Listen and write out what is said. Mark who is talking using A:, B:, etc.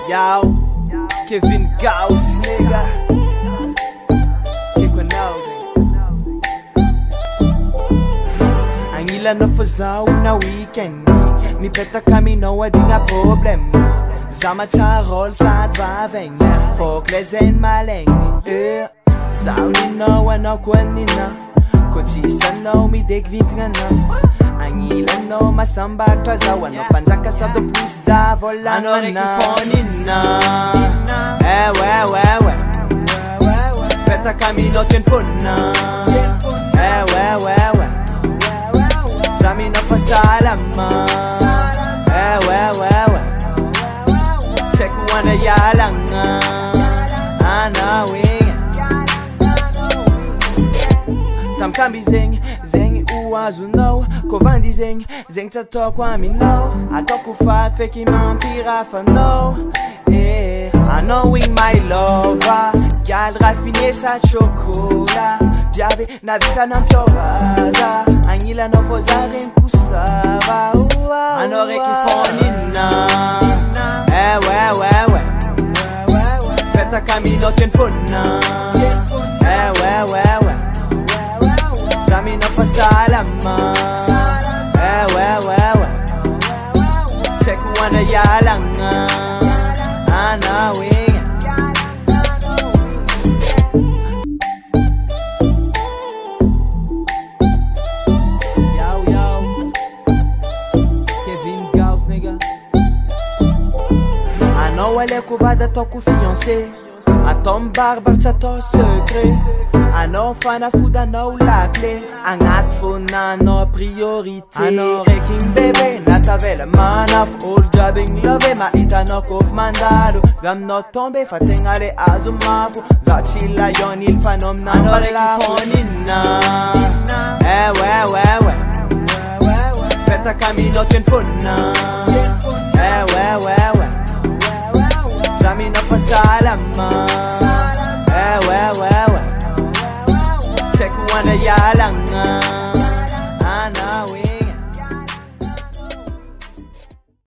A: Yo, Kevin Gauss, nigga. Take one now, ang ilan na fazaw na weekend nipeta kami no adinga problem Zamat sa roll sa advaveng Folklesen maleng Zaw ni no ano kwanina Kotisan no mi degvint nga na ang ilan no masamba trazawa no panzaka sa do plus da volan ano rekifonin na we peta kami no telefon na we Zami na pasalama we Teku wana yalang anawing Tam kambi zeng uazu no Kovandi zeng tato kwa mi no Atoko fat feki mampira fa no I knowing my lover Gal raffiné sa chocolat Diave na vita nan piovaza Angila no fozarin kusava Ano rekifonin na we Peta kami no telefon na we Zami no pasalama we Teku wana yalang anawing Yo Kevin Gauss, nigga. Ano wale kubada to ku fiancé Atom barbar sa to secret Ano fana fuda no la clé Angat fona no priorité Ano reking bebe natavela manaf All jabbing love ma ita no kof mandado Zam no tombe fatengale azumafu Zatila yon il fanom na ano rekifonin na we Peta kami no telefon na we Zami na pasalama we Teku wana yalang anawing